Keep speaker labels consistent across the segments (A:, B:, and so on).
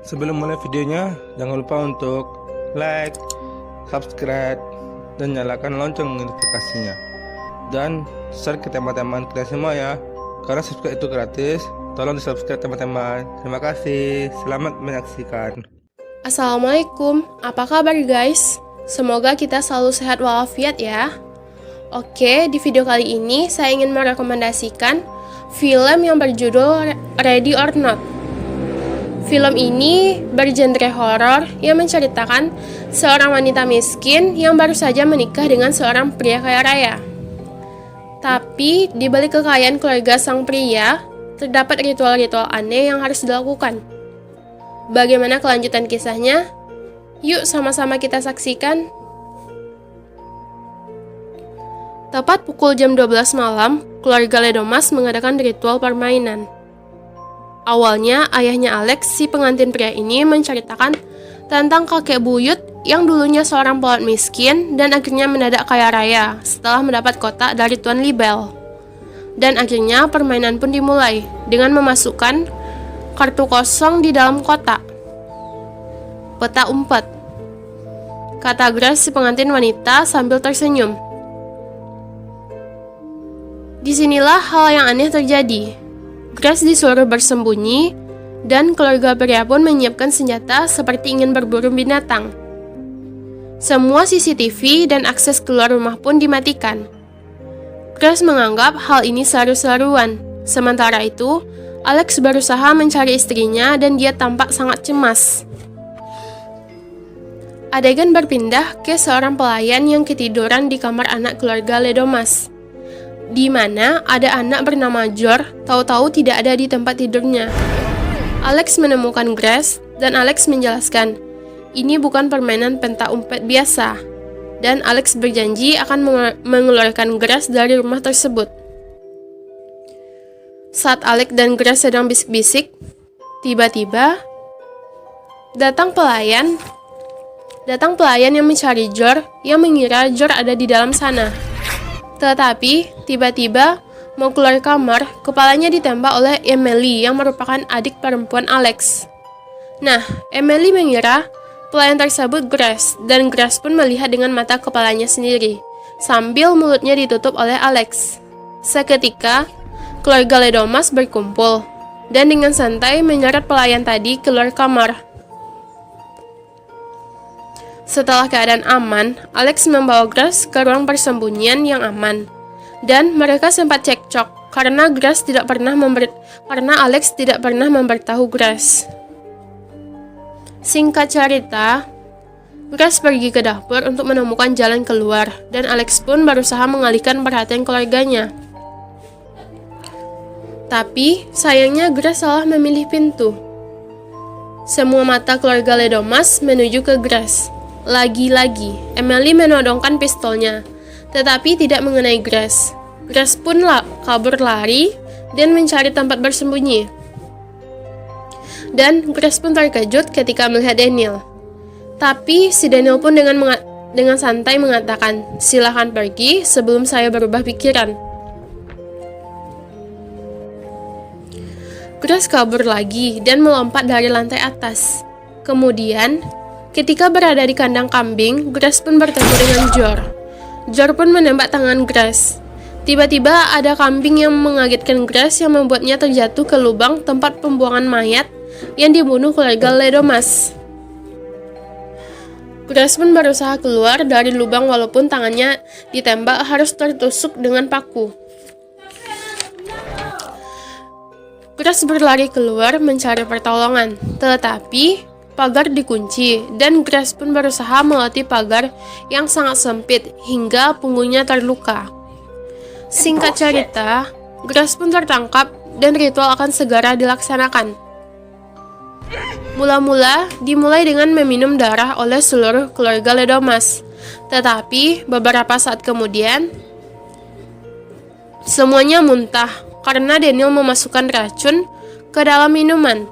A: Sebelum mulai videonya, jangan lupa untuk like, subscribe, dan nyalakan lonceng notifikasinya. Dan share ke teman-teman kita semua ya, karena subscribe itu gratis. Tolong di subscribe teman-teman. Terima kasih, selamat menyaksikan.
B: Assalamualaikum, apa kabar guys? Semoga kita selalu sehat walafiat ya. Oke, di video kali ini saya ingin merekomendasikan film yang berjudul Ready or Not. Film ini bergenre horor yang menceritakan seorang wanita miskin yang baru saja menikah dengan seorang pria kaya raya. Tapi di balik kekayaan keluarga sang pria, terdapat ritual-ritual aneh yang harus dilakukan. Bagaimana kelanjutan kisahnya? Yuk sama-sama kita saksikan. Tepat pukul jam 12 malam, keluarga Ledomas mengadakan ritual permainan. Awalnya, ayahnya Alex, si pengantin pria ini, menceritakan tentang kakek buyut yang dulunya seorang pelawat miskin dan akhirnya mendadak kaya raya setelah mendapat kotak dari Tuan Libel. Dan akhirnya permainan pun dimulai dengan memasukkan kartu kosong di dalam kotak. Peta umpet, kata Grace si pengantin wanita sambil tersenyum. Disinilah hal yang aneh terjadi. Grace disuruh bersembunyi, dan keluarga pria pun menyiapkan senjata seperti ingin berburu binatang. Semua CCTV dan akses keluar rumah pun dimatikan. Grace menganggap hal ini seru-seruan. Sementara itu, Alex berusaha mencari istrinya dan dia tampak sangat cemas. Adegan berpindah ke seorang pelayan yang ketiduran di kamar anak keluarga Ledomas, di mana ada anak bernama Jor, tahu-tahu tidak ada di tempat tidurnya. Alex menemukan Grace, dan Alex menjelaskan, ini bukan permainan penta umpet biasa. Dan Alex berjanji akan mengeluarkan Grace dari rumah tersebut. Saat Alex dan Grace sedang bisik-bisik, tiba-tiba datang pelayan yang mencari Jor, yang mengira Jor ada di dalam sana. Tetapi, tiba-tiba mau keluar kamar, kepalanya ditembak oleh Emily yang merupakan adik perempuan Alex. Nah, Emily mengira pelayan tersebut Grace, dan Grace pun melihat dengan mata kepalanya sendiri, sambil mulutnya ditutup oleh Alex. Seketika, keluarga Ledomas berkumpul, dan dengan santai menyeret pelayan tadi keluar kamar. Setelah keadaan aman, Alex membawa Grace ke ruang persembunyian yang aman. Dan mereka sempat cekcok karena Alex tidak pernah memberitahu Grace. Singkat cerita, Grace pergi ke dapur untuk menemukan jalan keluar, dan Alex pun berusaha mengalihkan perhatian keluarganya. Tapi, sayangnya Grace salah memilih pintu. Semua mata keluarga Ledomas menuju ke Grace. Lagi-lagi, Emily menodongkan pistolnya, tetapi tidak mengenai Grace. Grace pun kabur lari dan mencari tempat bersembunyi. Dan Grace pun terkejut ketika melihat Daniel. Tapi si Daniel pun dengan santai mengatakan, "Silakan pergi sebelum saya berubah pikiran." Grace kabur lagi dan melompat dari lantai atas. Kemudian, ketika berada di kandang kambing, Grace pun bertemu dengan Jor. Jor pun menembak tangan Grace. Tiba-tiba ada kambing yang mengagetkan Grace yang membuatnya terjatuh ke lubang tempat pembuangan mayat yang dibunuh keluarga Ledomas. Grace pun berusaha keluar dari lubang walaupun tangannya ditembak harus tertusuk dengan paku. Grace berlari keluar mencari pertolongan, tetapi pagar dikunci, dan Grace pun berusaha melewati pagar yang sangat sempit hingga punggungnya terluka. Singkat cerita, Grace pun tertangkap dan ritual akan segera dilaksanakan. Mula-mula dimulai dengan meminum darah oleh seluruh keluarga Ledomas, tetapi beberapa saat kemudian semuanya muntah karena Daniel memasukkan racun ke dalam minuman.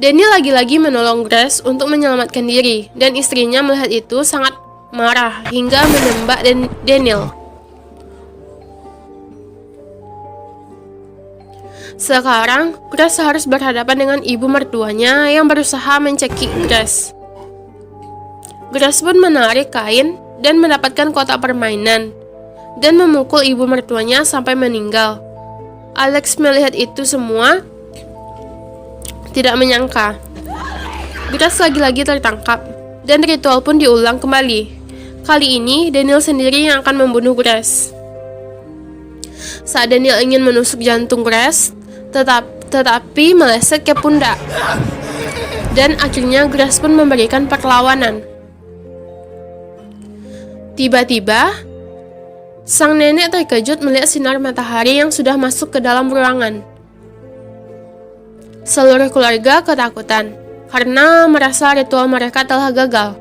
B: Daniel lagi-lagi menolong Grace untuk menyelamatkan diri, dan istrinya melihat itu sangat marah hingga menembak Daniel. Sekarang, Grace harus berhadapan dengan ibu mertuanya yang berusaha mencekik Grace. Grace pun menarik kain dan mendapatkan kotak permainan dan memukul ibu mertuanya sampai meninggal. Alex melihat itu semua, tidak menyangka. Grace lagi-lagi tertangkap dan ritual pun diulang kembali. Kali ini, Daniel sendiri yang akan membunuh Grace. Saat Daniel ingin menusuk jantung Grace, tetapi meleset ke pundak. Dan akhirnya Grace pun memberikan perlawanan. Tiba-tiba, sang nenek terkejut melihat sinar matahari yang sudah masuk ke dalam ruangan. Seluruh keluarga ketakutan karena merasa ritual mereka telah gagal.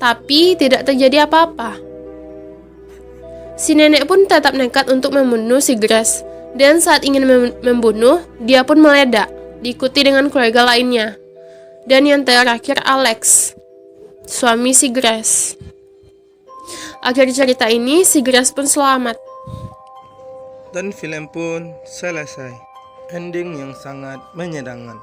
B: Tapi tidak terjadi apa-apa. Si nenek pun tetap nekat untuk membunuh si Grace. Dan saat ingin membunuh, dia pun meledak, diikuti dengan keluarga lainnya. Dan yang terakhir Alex, suami si Grace. Akhir cerita ini, si Grace pun selamat.
A: Dan film pun selesai. Ending yang sangat menyenangkan.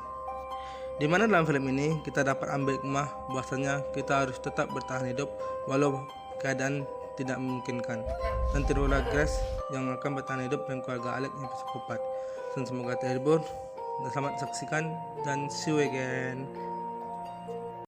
A: Di mana dalam film ini kita dapat ambil hikmah bahwasanya kita harus tetap bertahan hidup walau keadaan tidak memungkinkan. Dan tirulah Grace yang akan bertahan hidup dan keluarga Alex yang psikopat. Dan semoga terhibur dan selamat saksikan dan see you again.